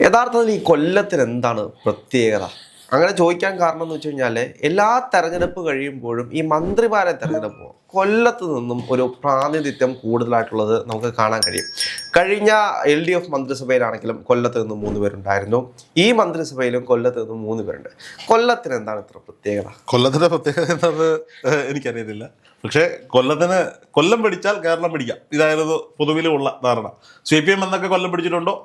യഥാർത്ഥത്തിൽ ഈ കൊല്ലത്തിന് എന്താണ് പ്രത്യേകത? അങ്ങനെ ചോദിക്കാൻ കാരണം എന്ന് വെച്ച് കഴിഞ്ഞാൽ എല്ലാ തെരഞ്ഞെടുപ്പ് കഴിയുമ്പോഴും ഈ മന്ത്രിമാരെ തെരഞ്ഞെടുപ്പ് കൊല്ലത്ത് നിന്നും ഒരു പ്രാതിനിധ്യം കൂടുതലായിട്ടുള്ളത് നമുക്ക് കാണാൻ കഴിയും. കഴിഞ്ഞ LDF മന്ത്രിസഭയിലാണെങ്കിലും കൊല്ലത്ത് നിന്നും 3 പേരുണ്ടായിരുന്നു. ഈ മന്ത്രിസഭയിലും കൊല്ലത്ത് നിന്നും 3 പേരുണ്ട്. കൊല്ലത്തിന് എന്താണ് ഇത്ര പ്രത്യേകത? കൊല്ലത്തിന്റെ പ്രത്യേകത എന്താണെന്ന് എനിക്കറിയത്തില്ല. പക്ഷേ കൊല്ലം പിടിച്ചാൽ കേരളം പിടിക്കാം, ഇതായിരുന്നു പൊതുവിലുള്ള ധാരണ. CPM എന്നൊക്കെ കൊല്ലം പിടിച്ചിട്ടുണ്ടോ?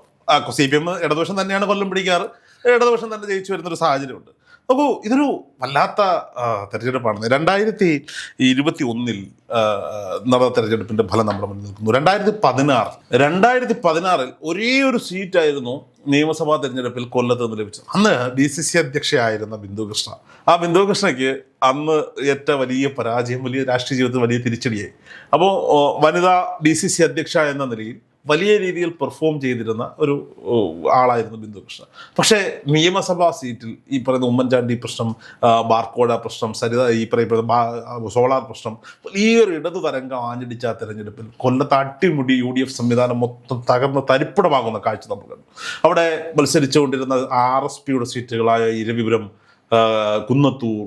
CPM ഇടതുപക്ഷം തന്നെയാണ് കൊല്ലം പിടിക്കാറ്. ഇടതുപക്ഷം തന്നെ ജയിച്ചു വരുന്നൊരു സാഹചര്യമുണ്ട്. നോക്കൂ, ഇതൊരു വല്ലാത്ത തെരഞ്ഞെടുപ്പാണ്. 2021 നടന്ന തെരഞ്ഞെടുപ്പിന്റെ ഫലം നമ്മുടെ മുന്നിൽ നിൽക്കുന്നു. 2016 ഒരേ ഒരു സീറ്റായിരുന്നു നിയമസഭാ തെരഞ്ഞെടുപ്പിൽ കൊല്ലത്ത് നിന്ന് ലഭിച്ചത്. അന്ന് DCC അധ്യക്ഷയായിരുന്ന ബിന്ദു കൃഷ്ണ. ആ ബിന്ദു കൃഷ്ണയ്ക്ക് അന്ന് ഏറ്റ വലിയ പരാജയം, വലിയ രാഷ്ട്രീയ ജീവിതത്തിൽ വലിയ തിരിച്ചടിയായി. അപ്പോൾ വനിതാ DCC അധ്യക്ഷ എന്ന നിലയിൽ വലിയ രീതിയിൽ പെർഫോം ചെയ്തിരുന്ന ഒരു ആളായിരുന്നു ബിന്ദു കൃഷ്ണ. പക്ഷേ നിയമസഭാ സീറ്റിൽ ഈ പറയുന്ന ഉമ്മൻചാണ്ടി പ്രശ്നം, ബാർക്കോഴ പ്രശ്നം, ഈ പറയുന്ന സോളാർ പ്രശ്നം, വലിയൊരു ഇടതു തരംഗം ആഞ്ഞടിച്ച ആ തെരഞ്ഞെടുപ്പിൽ കൊല്ലത്ത് അട്ടിമുടി UDF സംവിധാനം മൊത്തം തകർന്ന് തരിപ്പണമാകുന്ന കാഴ്ച നമ്മൾ കണ്ടു. അവിടെ മത്സരിച്ചുകൊണ്ടിരുന്ന RSPയുടെ സീറ്റുകളായ ഇരവിപുരം, കുന്നത്തൂർ,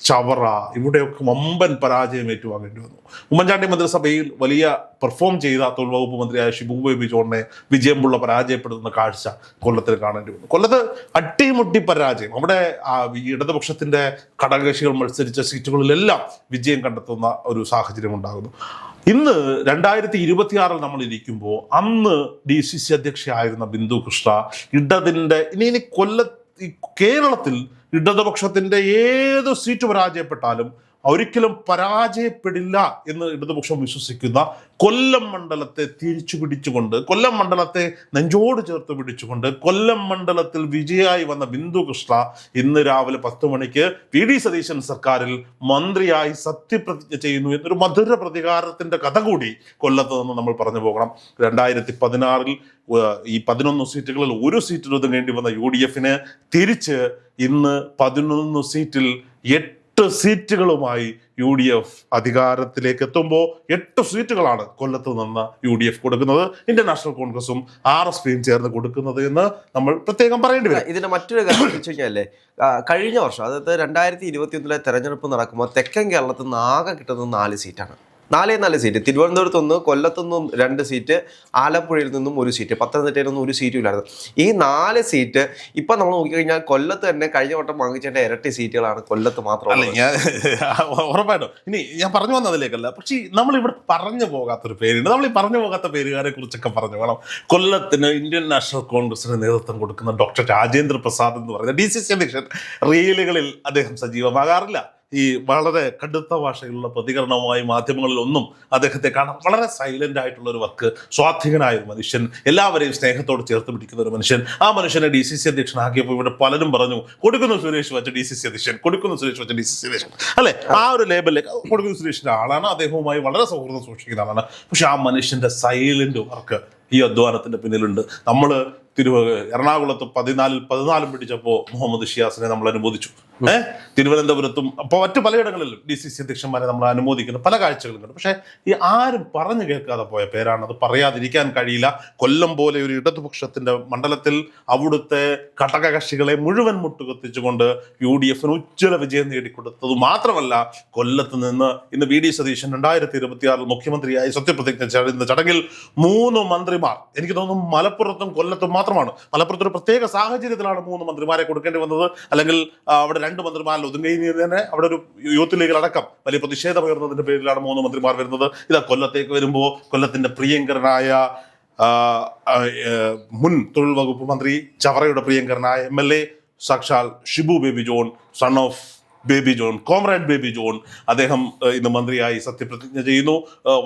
ചവറ, ഇവിടെയൊക്കെ വമ്പൻ പരാജയം ഏറ്റുവാങ്ങേണ്ടി വന്നു. ഉമ്മൻചാണ്ടി മന്ത്രിസഭയിൽ വലിയ പെർഫോം ചെയ്ത തൊഴിൽ വകുപ്പ് മന്ത്രിയായ ഷിബു ബേബി ജോണിനെ വിജയമുള്ള പരാജയപ്പെടുത്തുന്ന കാഴ്ച കൊല്ലത്തിൽ കാണേണ്ടി വന്നു. കൊല്ലത്ത് അട്ടിമുട്ടി പരാജയം. അവിടെ ഇടതുപക്ഷത്തിന്റെ ഘടകകക്ഷികൾ മത്സരിച്ച സീറ്റുകളിലെല്ലാം വിജയം കണ്ടെത്തുന്ന ഒരു സാഹചര്യം ഉണ്ടാകുന്നു. ഇന്ന് 2026 നമ്മൾ ഇരിക്കുമ്പോൾ അന്ന് DCC അധ്യക്ഷയായിരുന്ന ബിന്ദു കൃഷ്ണ ഇടതിൻ്റെ ഇനി കേരളത്തിൽ ഇടതുപക്ഷത്തിന്റെ ഏത് സീറ്റ് പരാജയപ്പെട്ടാലും ഒരിക്കലും പരാജയപ്പെടില്ല എന്ന് ഇടതുപക്ഷം വിശ്വസിക്കുന്ന കൊല്ലം മണ്ഡലത്തെ തിരിച്ചു പിടിച്ചുകൊണ്ട്, കൊല്ലം മണ്ഡലത്തെ നെഞ്ചോട് ചേർത്ത് പിടിച്ചുകൊണ്ട് കൊല്ലം മണ്ഡലത്തിൽ വിജയായി വന്ന ബിന്ദു കൃഷ്ണ ഇന്ന് രാവിലെ 10 മണിക്ക് VD സതീശൻ സർക്കാരിൽ മന്ത്രിയായി സത്യപ്രതിജ്ഞ ചെയ്യുന്നു എന്നൊരു മധുര പ്രതികാരത്തിന്റെ കഥ കൂടി കൊല്ലത്ത് നിന്ന് നമ്മൾ പറഞ്ഞു പോകണം. 2016 ഈ 11 സീറ്റുകളിൽ ഒരു സീറ്റിൽ ഒതുങ്ങേണ്ടി വന്ന UDFന് തിരിച്ച് ഇന്ന് 11 സീറ്റിൽ 8 സീറ്റുകളുമായി UDF അധികാരത്തിലേക്ക് എത്തുമ്പോൾ 8 സീറ്റുകളാണ് കൊല്ലത്ത് നിന്ന് UDF കൊടുക്കുന്നത്. ഇന്ത്യൻ നാഷണൽ കോൺഗ്രസും RSPയും ചേർന്ന് കൊടുക്കുന്നത് എന്ന് നമ്മൾ പ്രത്യേകം പറയേണ്ടി വരും. ഇതിന്റെ മറ്റൊരു കാര്യം വെച്ച് കഴിഞ്ഞാൽ കഴിഞ്ഞ വർഷം, അതായത് 2021 തെരഞ്ഞെടുപ്പ് നടക്കുമ്പോൾ തെക്കൻ കേരളത്തിൽ നിന്ന് ആകെ കിട്ടുന്നത് 4 സീറ്റാണ്. 4 സീറ്റ്. തിരുവനന്തപുരത്ത് നിന്ന്, കൊല്ലത്തു നിന്നും 2 സീറ്റ്, ആലപ്പുഴയിൽ നിന്നും 1 സീറ്റ്, പത്തനംതിട്ടയിൽ നിന്നും 1 സീറ്റും ഇല്ലായിരുന്നു. ഈ 4 സീറ്റ് ഇപ്പം നമ്മൾ നോക്കിക്കഴിഞ്ഞാൽ കൊല്ലത്ത് തന്നെ കഴിഞ്ഞ വട്ടം വാങ്ങിച്ചതിന്റെ ഇരട്ടി സീറ്റുകളാണ് കൊല്ലത്ത് മാത്രമല്ല. ഉറപ്പായിട്ടും ഇനി ഞാൻ പറഞ്ഞു വന്നതിലേക്കല്ല, പക്ഷേ നമ്മളിവിടെ പറഞ്ഞു പോകാത്തൊരു പേരുണ്ട്. നമ്മൾ ഈ പറഞ്ഞു പോകാത്ത പേരുകാരെ കുറിച്ചൊക്കെ പറഞ്ഞു വേണം. കൊല്ലത്തിന് ഇന്ത്യൻ നാഷണൽ കോൺഗ്രസിന് നേതൃത്വം കൊടുക്കുന്ന ഡോക്ടർ രാജേന്ദ്ര പ്രസാദ് എന്ന് പറയുന്ന DCC അധ്യക്ഷൻ റീലുകളിൽ അദ്ദേഹം സജീവമാകാറില്ല. ഈ വളരെ കടുത്ത ഭാഷയിലുള്ള പ്രതികരണവുമായി മാധ്യമങ്ങളിലൊന്നും അദ്ദേഹത്തെ കാണാൻ വളരെ സൈലന്റ് ആയിട്ടുള്ള ഒരു വർക്ക്, സ്വാധീനനായ ഒരു മനുഷ്യൻ, എല്ലാവരെയും സ്നേഹത്തോട് ചേർത്ത് പിടിക്കുന്ന ഒരു മനുഷ്യൻ. ആ മനുഷ്യനെ DCC അധ്യക്ഷനാക്കിയപ്പോൾ ഇവിടെ പലരും പറഞ്ഞു കൊടുക്കുന്നു സുരേഷ് വച്ച DCC അധ്യക്ഷൻ, കൊടുക്കുന്നു സുരേഷ് വച്ച DCC അധ്യക്ഷൻ, അല്ലെ? ആ ഒരു ലേബലിലേക്ക് കൊടുക്കുന്നു സുരേഷിന്റെ ആളാണ്, അദ്ദേഹവുമായി വളരെ സൗഹൃദം സൂക്ഷിക്കുന്ന ആളാണ്. പക്ഷെ ആ മനുഷ്യന്റെ സൈലന്റ് വർക്ക് ഈ അധ്വാനത്തിന്റെ പിന്നിലുണ്ട്. നമ്മൾ എറണാകുളത്ത് 14 പിടിച്ചപ്പോൾ മുഹമ്മദ് ഷിയാസിനെ നമ്മൾ അനുമോദിച്ചു. തിരുവനന്തപുരത്തും അപ്പോൾ മറ്റു പലയിടങ്ങളിലും DCC അധ്യക്ഷന്മാരെ നമ്മൾ അനുമോദിക്കുന്ന പല കാഴ്ചകളും കണ്ടു. പക്ഷേ ഈ ആരും പറഞ്ഞു കേൾക്കാതെ പോയ പേരാണ്. അത് പറയാതിരിക്കാൻ കഴിയില്ല. കൊല്ലം പോലെ ഒരു ഇടതുപക്ഷത്തിന്റെ മണ്ഡലത്തിൽ അവിടുത്തെ ഘടകകക്ഷികളെ മുഴുവൻ മുട്ടുകത്തിച്ചുകൊണ്ട് UDFന് ഉജ്ജ്വല വിജയം നേടിക്കൊടുത്തത് മാത്രമല്ല, കൊല്ലത്ത് നിന്ന് ഇന്ന് VD സതീശൻ 2026 മുഖ്യമന്ത്രിയായി സത്യപ്രതിജ്ഞ ചെയ്യുന്ന ചടങ്ങിൽ 3 മന്ത്രിമാർ, എനിക്ക് തോന്നുന്നു മലപ്പുറത്തും കൊല്ലത്തും മാത്രമാണ്. മലപ്പുറത്ത് ഒരു പ്രത്യേക സാഹചര്യത്തിലാണ് 3 മന്ത്രിമാരെ കൊടുക്കേണ്ടി വന്നത്. അല്ലെങ്കിൽ അവിടെ 2 മന്ത്രിമാരിൽ ഒതുങ്ങി തന്നെ അവിടെ ഒരു യൂത്ത് ലീഗിലടക്കം വലിയ പ്രതിഷേധമുയർന്നതിന്റെ പേരിലാണ് 3 മന്ത്രിമാർ വരുന്നത്. ഇതാ കൊല്ലത്തേക്ക് വരുമ്പോൾ കൊല്ലത്തിന്റെ പ്രിയങ്കരനായ മുൻ തൊഴിൽ വകുപ്പ് മന്ത്രി, ചവറയുടെ പ്രിയങ്കരനായ MLA സാക്ഷാൽ Shibu baby John, son of baby John, comrade baby John, അദ്ദേഹം ഇന്ന് മന്ത്രിയായി സത്യപ്രതിജ്ഞ ചെയ്യുന്നു.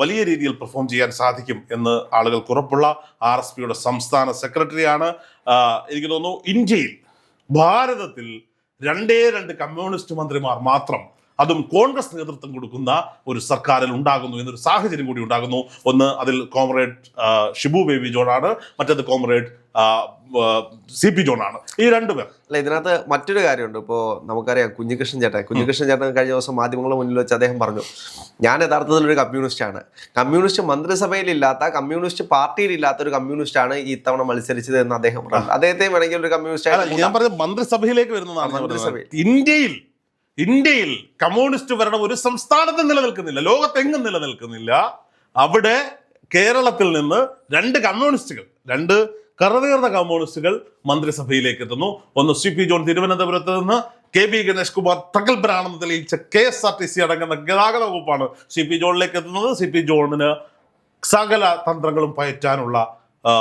വലിയ രീതിയിൽ പെർഫോം ചെയ്യാൻ സാധിക്കും എന്ന് ആളുകൾക്ക് ഉറപ്പുള്ള RSPയുടെ സംസ്ഥാന സെക്രട്ടറിയാണ്. എനിക്ക് തോന്നുന്നു ഇന്ത്യയിൽ, ഭാരതത്തിൽ 2 കമ്മ്യൂണിസ്റ്റ് മന്ത്രിമാർ മാത്രം അതും കോൺഗ്രസ് നേതൃത്വം കൊടുക്കുന്ന ഒരു സർക്കാരിൽ ഉണ്ടാകുന്നു എന്നൊരു സാഹചര്യം കൂടി ഉണ്ടാകുന്നു. ഒന്ന് അതിൽ കോമ്രേഡ് ഷിബു ബേബി ജോണാണ്, മറ്റേത് കോമ്രേഡ് CP ജോണാണ്. ഈ രണ്ടുപേർ. അല്ല, ഇതിനകത്ത് മറ്റൊരു കാര്യമുണ്ട്. ഇപ്പോൾ നമുക്കറിയാം കുഞ്ഞികൃഷ്ണൻ ചേട്ടൻ കഴിഞ്ഞ ദിവസം മാധ്യമങ്ങളുടെ മുന്നിൽ വെച്ച് അദ്ദേഹം പറഞ്ഞു, ഞാൻ യഥാർത്ഥത്തിൽ ഒരു കമ്മ്യൂണിസ്റ്റാണ്, കമ്മ്യൂണിസ്റ്റ് മന്ത്രിസഭയിലില്ലാത്ത, കമ്മ്യൂണിസ്റ്റ് പാർട്ടിയിലില്ലാത്ത ഒരു കമ്മ്യൂണിസ്റ്റാണ് ഈ തവണ മത്സരിച്ചത് എന്ന് അദ്ദേഹം പറഞ്ഞു. അദ്ദേഹത്തെ വേണമെങ്കിൽ ഒരു കമ്മ്യൂണിസ്റ്റ്, ഞാൻ പറഞ്ഞത് മന്ത്രിസഭയിലേക്ക് വരുന്നതാണ്. ഇന്ത്യയിൽ കമ്മ്യൂണിസ്റ്റ് ഭരണം ഒരു സംസ്ഥാനത്തും നിലനിൽക്കുന്നില്ല, ലോകത്തെങ്ങും നിലനിൽക്കുന്നില്ല. അവിടെ കേരളത്തിൽ നിന്ന് രണ്ട് കറവേറുന്ന കമ്മ്യൂണിസ്റ്റുകൾ മന്ത്രിസഭയിലേക്ക് എത്തുന്നു. ഒന്ന് CP ജോൺ തിരുവനന്തപുരത്ത് നിന്ന്, KB ഗണേഷ് കുമാർ പ്രഗത്ഭരാണെന്ന് തെളിയിച്ച KSRTC അടങ്ങുന്ന ഗതാഗത വകുപ്പാണ് CP ജോണിലേക്ക് എത്തുന്നത്. CP ജോണിന് സകല തന്ത്രങ്ങളും പയറ്റാനുള്ള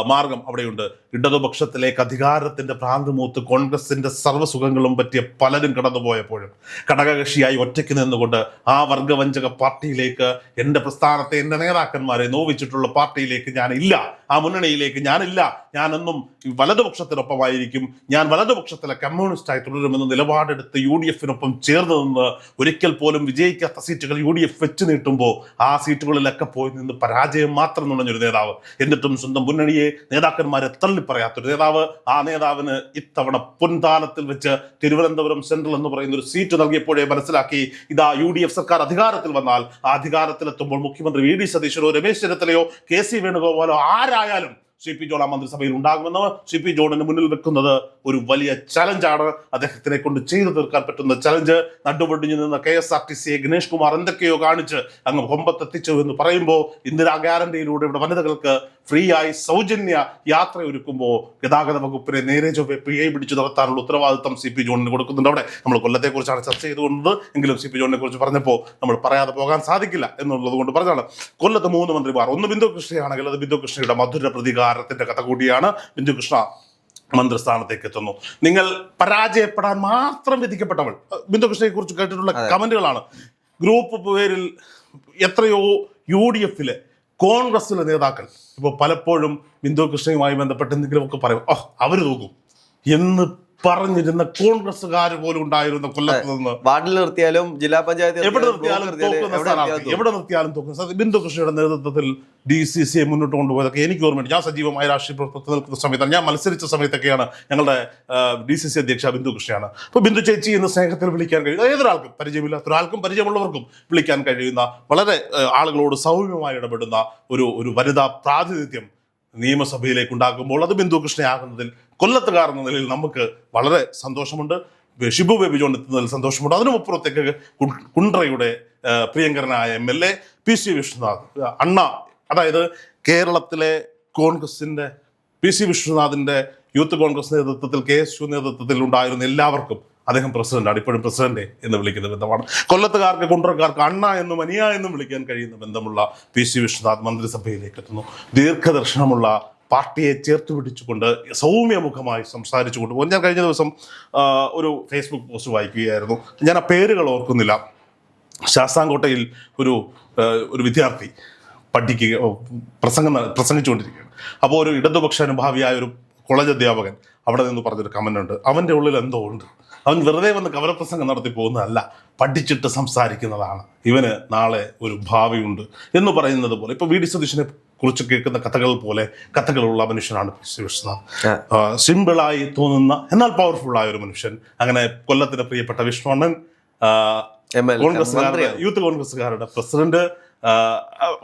മാർഗം അവിടെയുണ്ട്. ഇടതുപക്ഷത്തിലേക്ക് അധികാരത്തിന്റെ ഭ്രാന്ത് കോൺഗ്രസിന്റെ സർവ്വസുഖങ്ങളും പറ്റിയ പലരും കടന്നുപോയപ്പോഴും ഘടകകക്ഷിയായി ഒറ്റയ്ക്ക് നിന്നുകൊണ്ട് ആ വർഗവഞ്ചക പാർട്ടിയിലേക്ക്, എൻ്റെ പ്രസ്ഥാനത്തെ, എൻ്റെ നേതാക്കന്മാരെ നോവിച്ചിട്ടുള്ള പാർട്ടിയിലേക്ക് ഞാനില്ല, ആ മുന്നണിയിലേക്ക് ഞാനില്ല, ഞാനെന്നും വലതുപക്ഷത്തിനൊപ്പമായിരിക്കും, ഞാൻ വലതുപക്ഷത്തിലെ കമ്മ്യൂണിസ്റ്റായി തുടരുമെന്ന് നിലപാടെടുത്ത് UDF-നൊപ്പം ചേർന്ന് നിന്ന് ഒരിക്കൽ പോലും വിജയിക്കാത്ത സീറ്റുകൾ UDF വെച്ച് നീട്ടുമ്പോൾ ആ സീറ്റുകളിലൊക്കെ പോയി നിന്ന് പരാജയം മാത്രം നുണഞ്ഞൊരു നേതാവ്, എന്നിട്ടും സ്വന്തം മുന്നണിയെ, നേതാക്കന്മാരെ പറയാത്തൊരു നേതാവ്. ആ നേതാവിന് ഇത്തവണ പൊൻതാലത്തിൽ വെച്ച് തിരുവനന്തപുരം സെൻട്രൽ എന്ന് പറയുന്ന ഒരു സീറ്റ് നൽകിയപ്പോഴേ മനസ്സിലാക്കി, ഇതാ UDF സർക്കാർ അധികാരത്തിൽ വന്നാൽ, ആ അധികാരത്തിലെത്തുമ്പോൾ മുഖ്യമന്ത്രി VD സതീശനോ രമേശ് ചെന്നിത്തലയോ KC വേണുഗോപാലോ ആരായാലും CP ജോൺ ആ മന്ത്രിസഭയിൽ ഉണ്ടാകുമെന്ന് CP ജോണിന് മുന്നിൽ വെക്കുന്നത് ഒരു വലിയ ചലഞ്ചാണ്. അദ്ദേഹത്തിനെ കൊണ്ട് ചെയ്തു തീർക്കാൻ പറ്റുന്ന ചലഞ്ച്. നടുപൊടിഞ്ഞു നിന്ന KSRTC ഗണേഷ് കുമാർ എന്തൊക്കെയോ കാണിച്ച് അങ്ങ് കൊമ്പത്തെത്തിച്ചു എന്ന് പറയുമ്പോൾ, ഇന്ദിരാ ഗ്യാരണ്ടിയിലൂടെ ഇവിടെ വനിതകൾക്ക് ഫ്രീ ആയി സൗജന്യ യാത്ര ഒരുക്കുമ്പോൾ ഗതാഗത വകുപ്പിനെ നേരെ ചൊവ്വെ PI പിടിച്ചു നടത്താനുള്ള ഉത്തരവാദിത്തം CP ജോണിന് കൊടുക്കുന്നുണ്ട്. അവിടെ നമ്മൾ കൊല്ലത്തെക്കുറിച്ചാണ് ചർച്ച ചെയ്തുകൊണ്ടത്, എങ്കിലും CP ജോണിനെ കുറിച്ച് പറഞ്ഞപ്പോൾ നമ്മൾ പറയാതെ പോകാൻ സാധിക്കില്ല എന്നുള്ളത് കൊണ്ട് പറഞ്ഞാണ്. കൊല്ലത്ത് 3 മന്ത്രിമാർ, ഒന്ന് ബിന്ദു കൃഷ്ണയാണെങ്കിൽ അത് ബിന്ദു കൃഷ്ണയുടെ മധുര പ്രതികാരത്തിന്റെ കഥ കൂടിയാണ്. ബിന്ദു കൃഷ്ണ മന്ത്രിസ്ഥാനത്തേക്ക് എത്തുന്നു. നിങ്ങൾ പരാജയപ്പെടാൻ മാത്രം വിധിക്കപ്പെട്ടവൾ. ബിന്ദു കൃഷ്ണയെ കുറിച്ച് കേട്ടിട്ടുള്ള കമന്റുകളാണ്. ഗ്രൂപ്പ് പേരിൽ എത്രയോ UDF-ലെ കോൺഗ്രസിലെ നേതാക്കൾ ഇപ്പോൾ പലപ്പോഴും ബിന്ദു കൃഷ്ണയുമായി ബന്ധപ്പെട്ട് എന്തെങ്കിലുമൊക്കെ പറയും, അവർ നോക്കും എന്ന് പറഞ്ഞിരുന്ന കോൺഗ്രസ്സുകാർ പോലും ഉണ്ടായിരുന്ന കൊല്ലത്ത് നിന്ന് വാർഡിൽ നിർത്തിയാലും ജില്ലാ പഞ്ചായത്ത് എവിടെ നിർത്തിയാലും തോക്കുന്ന ബിന്ദു കൃഷ്ണയുടെ നേതൃത്വത്തിൽ DCCയെ മുന്നോട്ട് കൊണ്ടുപോയതൊക്കെ എനിക്ക് ഓർമ്മയുണ്ട്. ഞാൻ സജീവമായ രാഷ്ട്രീയ പ്രവർത്തനത്തിൽ നിൽക്കുന്ന സമയത്താണ്, ഞാൻ മത്സരിച്ച സമയത്തൊക്കെയാണ് ഞങ്ങളുടെ DCC അധ്യക്ഷ ബിന്ദു കൃഷ്ണയാണ്. അപ്പോൾ ബിന്ദു ചേച്ചി എന്ന് സ്നേഹത്തിൽ വിളിക്കാൻ കഴിയുന്ന ഏതൊരാൾക്കും, പരിചയമില്ലാത്ത ഒരാൾക്കും പരിചയമുള്ളവർക്കും വിളിക്കാൻ കഴിയുന്ന, വളരെ ആളുകളോട് സൗമ്യമായി ഇടപെടുന്ന ഒരു വനിതാ പ്രാതിനിധ്യം നിയമസഭയിലേക്ക് ഉണ്ടാക്കുമ്പോൾ അത് ബിന്ദു കൃഷ്ണയാകുന്നതിൽ കൊല്ലത്തുകാർ എന്ന നിലയിൽ നമുക്ക് വളരെ സന്തോഷമുണ്ട്. ഷിബു ബേബി ജോൺ എത്തുന്നതിൽ സന്തോഷമുണ്ട്. അതിനുമപ്പുറത്തേക്ക് കുണ്ട്രയുടെ പ്രിയങ്കരനായ MLA PC വിശ്വനാഥ് അണ്ണ, അതായത് കേരളത്തിലെ കോൺഗ്രസിന്റെ PC വിശ്വനാഥിന്റെ യൂത്ത് കോൺഗ്രസ് നേതൃത്വത്തിൽ, KSU നേതൃത്വത്തിൽ ഉണ്ടായിരുന്ന എല്ലാവർക്കും അദ്ദേഹം പ്രസിഡന്റാണ്, ഇപ്പോഴും പ്രസിഡന്റ് എന്ന് വിളിക്കുന്ന ബന്ധമാണ്. കൊല്ലത്തുകാർക്ക്, കുണ്ട്രക്കാർക്ക് അണ്ണ എന്നും അനിയ എന്നും വിളിക്കാൻ കഴിയുന്ന ബന്ധമുള്ള PC വിശ്വനാഥ് മന്ത്രിസഭയിലേക്ക് എത്തുന്നു. ദീർഘദർശനമുള്ള പാർട്ടിയെ ചേർത്ത് പിടിച്ചുകൊണ്ട് സൗമ്യമുഖമായി സംസാരിച്ചുകൊണ്ട് പോകും. ഞാൻ കഴിഞ്ഞ ദിവസം ഒരു ഫേസ്ബുക്ക് പോസ്റ്റ് വായിക്കുകയായിരുന്നു. ഞാൻ ആ പേരുകൾ ഓർക്കുന്നില്ല. ശാസ്താംകോട്ടയിൽ ഒരു വിദ്യാർത്ഥി പ്രസംഗിച്ചുകൊണ്ടിരിക്കുകയാണ്. അപ്പോൾ ഒരു ഇടതുപക്ഷ അനുഭാവിയായ ഒരു കോളേജ് അധ്യാപകൻ അവിടെ നിന്ന് പറഞ്ഞൊരു കമന്റ് ഉണ്ട്, അവൻ്റെ ഉള്ളിൽ എന്തോ ഉണ്ട്, അവൻ വെറുതെ വന്ന് കവലപ്രസംഗം നടത്തി പോകുന്നതല്ല, പഠിച്ചിട്ട് സംസാരിക്കുന്നതാണ്, ഇവന് നാളെ ഒരു ഭാവിയുണ്ട് എന്ന് പറയുന്നത് പോലെ. ഇപ്പോൾ VD സതീശനെ കുറിച്ച് കേൾക്കുന്ന കഥകളുള്ള മനുഷ്യനാണ് PC വിശ്വനാഥ്. സിമ്പിളായി തോന്നുന്ന എന്നാൽ പവർഫുള്ളായ ഒരു മനുഷ്യൻ. അങ്ങനെ കൊല്ലത്തിന്റെ പ്രിയപ്പെട്ട വിഷ്ണുവണ്ണൻ, കോൺഗ്രസ്സുകാരുടെ, യൂത്ത് കോൺഗ്രസ്സുകാരുടെ പ്രസിഡന്റ്,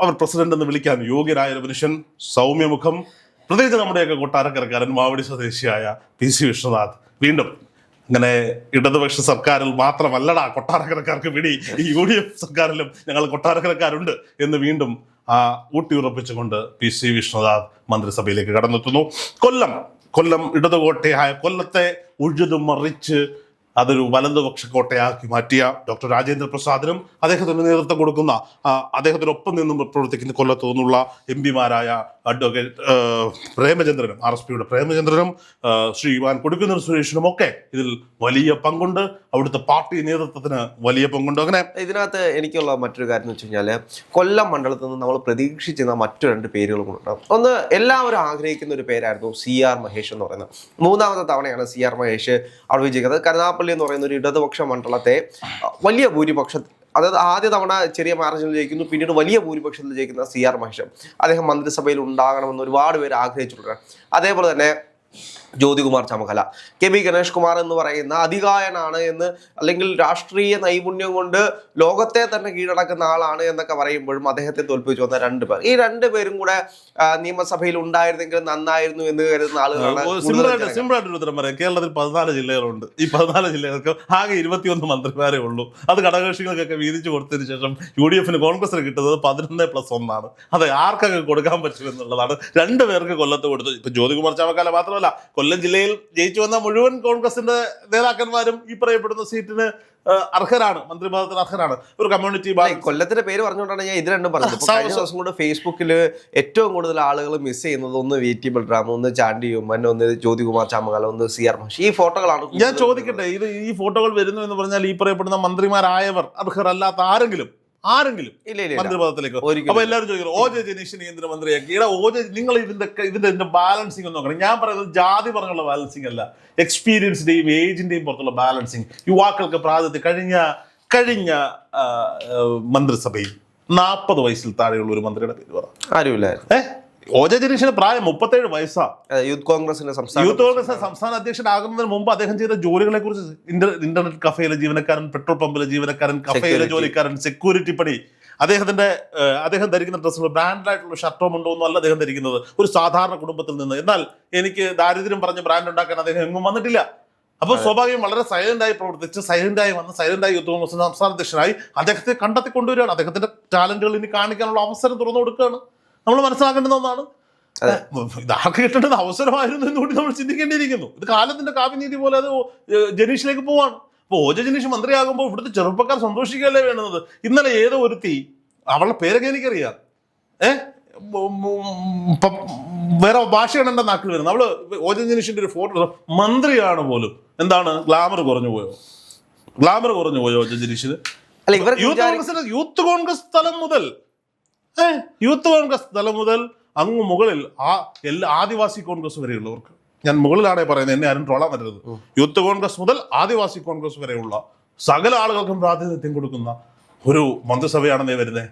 അവർ പ്രസിഡന്റ് എന്ന് വിളിക്കാൻ യോഗ്യനായ ഒരു മനുഷ്യൻ, സൗമ്യമുഖം, പ്രത്യേകിച്ച് നമ്മുടെയൊക്കെ കൊട്ടാരക്കരക്കാരൻ മാവടി സ്വദേശിയായ PC വിശ്വനാഥ്. വീണ്ടും അങ്ങനെ ഇടതുപക്ഷ സർക്കാരിൽ മാത്രമല്ലടാ കൊട്ടാരക്കരക്കാർക്ക് പിടി, ഈ UDF സർക്കാരിലും ഞങ്ങൾ കൊട്ടാരക്കരക്കാരുണ്ട് എന്ന് വീണ്ടും ഊട്ടിയുറപ്പിച്ചുകൊണ്ട് PC വിശ്വനാഥ് മന്ത്രിസഭയിലേക്ക് കടന്നെത്തുന്നു. കൊല്ലം ഇടതുകോട്ടയായ കൊല്ലത്തെ ഉഴുതു മറിച്ച് അതൊരു വലതുപക്ഷ കോട്ടയാക്കി മാറ്റിയ ഡോക്ടർ രാജേന്ദ്ര പ്രസാദിനും അദ്ദേഹത്തിന് നേതൃത്വം കൊടുക്കുന്ന, അദ്ദേഹത്തിനൊപ്പം നിന്നും പ്രവർത്തിക്കുന്ന കൊല്ലത്തു നിന്നുള്ള MP-മാരായ അഡ്വക്കേറ്റ് പ്രേമചന്ദ്രനും, RSPയുടെ പ്രേമചന്ദ്രനും, ശ്രീമാൻ കൊടുക്കുന്നൂർ സുരേഷിനും ഒക്കെ ഇതിൽ വലിയ പങ്കുണ്ട്. അവിടുത്തെ പാർട്ടി നേതൃത്വത്തിന് വലിയ പങ്കുണ്ട്. അങ്ങനെ ഇതിനകത്ത് എനിക്കുള്ള മറ്റൊരു കാര്യം എന്ന് വെച്ച് കഴിഞ്ഞാൽ, കൊല്ലം മണ്ഡലത്തിൽ നിന്ന് നമ്മൾ പ്രതീക്ഷിച്ചിരുന്ന മറ്റു 2 പേരുകൾ കൊണ്ടുണ്ടാകും. ഒന്ന്, എല്ലാവരും ആഗ്രഹിക്കുന്ന ഒരു പേരായിരുന്നു CR മഹേഷ് എന്ന് പറയുന്നത്. 3ാമത്തെ തവണയാണ് CR മഹേഷ് അവിടെ വിജയിക്കുന്നത്. കാരണം കരുനാഗപ്പള്ളി എന്ന് പറയുന്ന ഒരു ഇടതുപക്ഷ മണ്ഡലത്തെ വലിയ ഭൂരിപക്ഷം, അതായത് ആദ്യ തവണ ചെറിയ മാർജിനിൽ ജയിക്കുന്നു, പിന്നീട് വലിയ ഭൂരിപക്ഷത്തിൽ ജയിക്കുന്ന CR മഹേഷ്, അദ്ദേഹം മന്ത്രിസഭയിൽ ഉണ്ടാകണമെന്ന് ഒരുപാട് പേര് ആഗ്രഹിച്ചിട്ടുണ്ട്. അതേപോലെ തന്നെ ജ്യോതികുമാർ ചമകല, KB ഗണേഷ് കുമാർ എന്ന് പറയുന്ന അതികായനാണ് എന്ന്, അല്ലെങ്കിൽ രാഷ്ട്രീയ നൈപുണ്യം കൊണ്ട് ലോകത്തെ തന്നെ കീഴടക്കുന്ന ആളാണ് എന്നൊക്കെ പറയുമ്പോഴും അദ്ദേഹത്തെ തോൽപ്പിച്ചു വന്ന 2 പേർ, ഈ 2 പേരും കൂടെ നിയമസഭയിൽ ഉണ്ടായിരുന്നെങ്കിൽ നന്നായിരുന്നു എന്ന് കരുതുന്ന ആളുകളാണ്. സിമ്പിളായിട്ട് ഉത്തരം പറയാം. കേരളത്തിൽ 14 ജില്ലകളുണ്ട്. ഈ 14 ജില്ലകൾക്ക് ആകെ 21 മന്ത്രിമാരേ ഉള്ളൂ. അത് ഘടകകക്ഷികൾക്കൊക്കെ വീതിച്ചു കൊടുത്തതിന് ശേഷം UDF കോൺഗ്രസിന് കിട്ടുന്നത് 11+1 അത് ആർക്കൊക്കെ കൊടുക്കാൻ പറ്റും എന്നുള്ളതാണ്. 2 പേർക്ക് കൊല്ലത്ത് കൊടുത്തു. ഇപ്പൊ ജ്യോതികുമാർ ചാമക്കാല മാത്രമല്ല, കൊല്ലം ജില്ലയിൽ ജയിച്ചു വന്ന മുഴുവൻ കോൺഗ്രസിന്റെ നേതാക്കന്മാരും ഈ പറയപ്പെടുന്ന സീറ്റിന് അർഹരാണ്, മന്ത്രിപദത്തിന് അർഹരാണ്. ഒരു കമ്മ്യൂണിറ്റി കൊല്ലത്തിന്റെ പേര് പറഞ്ഞുകൊണ്ടാണ് ഞാൻ ഇത് രണ്ടും പറഞ്ഞത്. കഴിഞ്ഞ ദിവസം കൊണ്ട് ഫേസ്ബുക്കിൽ ഏറ്റവും കൂടുതൽ ആളുകൾ മിസ് ചെയ്യുന്നത് ഒന്ന് VT ബൽറാം, ഒന്ന് ചാണ്ടി ഉമ്മൻ, ഒന്ന് ജ്യോതികുമാർ ചാമകാല, ഒന്ന് CR മഹേഷ്. ഈ ഫോട്ടോകളാണ്. ഞാൻ ചോദിക്കട്ടെ, ഈ ഫോട്ടോകൾ വരുന്നു എന്ന് പറഞ്ഞാൽ ഈ പറയപ്പെടുന്ന മന്ത്രിമാരായവർ അർഹരല്ലാത്ത ആരെങ്കിലും മന്ത്രിപദത്തിലേക്ക്? അപ്പൊ എല്ലാവരും ചോദിക്കുന്നു OJ ജനീഷിനെ കേന്ദ്രമന്ത്രിയാക്കി. OJ, നിങ്ങൾ ഇതിന്റെ ബാലൻസിംഗ് ഒന്ന് നോക്കണം. ഞാൻ പറയുന്നത് ജാതി പറഞ്ഞുള്ള ബാലൻസിംഗ് അല്ല, എക്സ്പീരിയൻസിന്റെയും ഏജിന്റെയും പുറത്തുള്ള ബാലൻസിംഗ്. യുവാക്കൾക്ക് പ്രായത്തിൽ കഴിഞ്ഞ മന്ത്രിസഭയിൽ 40 വയസ്സിൽ താഴെയുള്ള ഒരു മന്ത്രിയുടെ പേര് പറ. ആരുമില്ലായിരുന്നു. OJ ജനീഷിന് പ്രായം 37 വയസ്സാ. യൂത്ത് കോൺഗ്രസിന്റെ സംസ്ഥാന അധ്യക്ഷനാകുന്നതിന് മുമ്പ് അദ്ദേഹം ചെയ്ത ജോലികളെ കുറിച്ച്, ഇന്റർനെറ്റ് കഫേയിലെ ജീവനക്കാരൻ, പെട്രോൾ പമ്പിലെ ജീവനക്കാരൻ, കഫേയിലെ ജോലിക്കാരൻ, സെക്യൂരിറ്റി പണി, അദ്ദേഹം ധരിക്കുന്ന ഡ്രസ്സുകൾ ബ്രാൻഡായിട്ടുള്ള ഷർട്ടോ മുണ്ടോ ഒന്നും അല്ല അദ്ദേഹം ധരിക്കുന്നത്, ഒരു സാധാരണ കുടുംബത്തിൽ നിന്ന്. എന്നാൽ എനിക്ക് ദാരിദ്ര്യം പറഞ്ഞ് ബ്രാൻഡ് ഉണ്ടാക്കാൻ അദ്ദേഹം എങ്ങും വന്നിട്ടില്ല. അപ്പോൾ സ്വാഭാവികം വളരെ സൈലന്റായി പ്രവർത്തിച്ച് സൈലന്റായി യൂത്ത് കോൺഗ്രസ് സംസ്ഥാന അധ്യക്ഷനായി അദ്ദേഹത്തെ കണ്ടെത്തി കൊണ്ടുവരികയാണ്. അദ്ദേഹത്തിന്റെ ടാലന്റുകൾ ഇനി കാണിക്കാനുള്ള അവസരം തുറന്നു കൊടുക്കുകയാണ്. നമ്മൾ മനസ്സിലാക്കേണ്ടുന്ന ഒന്നാണ്. ഇതാർക്ക് കിട്ടേണ്ടത് അവസരമായിരുന്നു എന്നുകൂടി നമ്മൾ ചിന്തിക്കേണ്ടിയിരിക്കുന്നു. ഇത് കാലത്തിന്റെ കാവ്യനീതി പോലെ അത് ജനീഷിലേക്ക് പോവാണ്. അപ്പോൾ OJ ജനീഷ് മന്ത്രിയാകുമ്പോൾ ഇവിടുത്തെ ചെറുപ്പക്കാർ സന്തോഷിക്കുകയല്ലേ വേണ്ടുന്നത്. ഇന്നലെ ഏതോ ഒരുത്തി, അവളുടെ പേരൊക്കെ എനിക്കറിയാം, വേറെ ഭാഷയാണ് എൻ്റെ നാട്ടിൽ വരുന്നത്. അവള് OJ ജനീഷിന്റെ ഒരു ഫോട്ടോ, മന്ത്രിയാണ് പോലും. എന്താണ് ഗ്ലാമർ കുറഞ്ഞു പോയോ OJ ജനീഷിന്? യൂത്ത് കോൺഗ്രസ് തലം മുതൽ അങ്ങ് മുകളിൽ എല്ലാ ആദിവാസി കോൺഗ്രസ് വരെയുള്ളവർക്ക്, ഞാൻ മുകളിലാണേ പറയുന്നത്, എന്നെ ആരും ട്രോളാൻ പറ്റരുത്, യൂത്ത് കോൺഗ്രസ് മുതൽ ആദിവാസി കോൺഗ്രസ് വരെയുള്ള സകല ആളുകൾക്കും പ്രാതിനിധ്യം കൊടുക്കുന്ന ഒരു മന്ത്രിസഭയാണെന്നേ വരുന്നത്.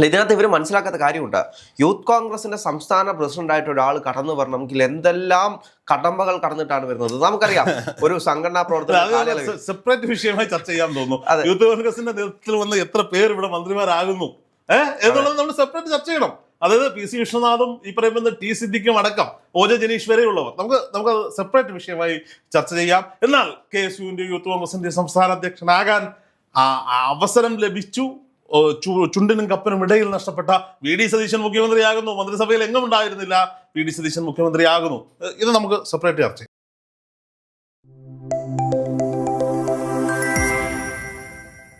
ഇതിനകത്ത് ഇവർ മനസ്സിലാക്കാത്ത കാര്യമുണ്ട്. യൂത്ത് കോൺഗ്രസിന്റെ സംസ്ഥാന പ്രസിഡന്റായിട്ട് ഒരാൾ കടന്നു വരണമെങ്കിൽ എന്തെല്ലാം കടമ്പകൾ കടന്നിട്ടാണ് വരുന്നത് നമുക്കറിയാം. ഒരു സംഘടനാ പ്രവർത്തനം സെപ്പറേറ്റ് വിഷയമായി ചർച്ച ചെയ്യാൻ തോന്നുന്നു. യൂത്ത് കോൺഗ്രസിന്റെ നേതൃത്വത്തിൽ വന്ന് എത്ര പേർ ഇവിടെ മന്ത്രിമാരാകുന്നു എന്നുള്ളത് നമ്മൾ സെപ്പറേറ്റ് ചർച്ച ചെയ്യണം. അതായത് PC വിശ്വനാഥും ഈ പറയുന്ന T സിദ്ദിഖും അടക്കം OJ ജനീഷ് വരെയുള്ളവർ നമുക്ക് സെപ്പറേറ്റ് വിഷയമായി ചർച്ച ചെയ്യാം. എന്നാൽ KSUവിന്റെ യൂത്ത് കോൺഗ്രസിന്റെ സംസ്ഥാന അധ്യക്ഷനാകാൻ അവസരം ലഭിച്ചു. ചുണ്ടിനും കപ്പനും ഇടയിൽ നഷ്ടപ്പെട്ട VD സതീശൻ മുഖ്യമന്ത്രിയാകുന്നു. മന്ത്രിസഭയിൽ എങ്ങും ഉണ്ടായിരുന്നില്ല, VD സതീശൻ മുഖ്യമന്ത്രിയാകുന്നു. ഇത് നമുക്ക് സെപ്പറേറ്റ് ചർച്ച ചെയ്യാം.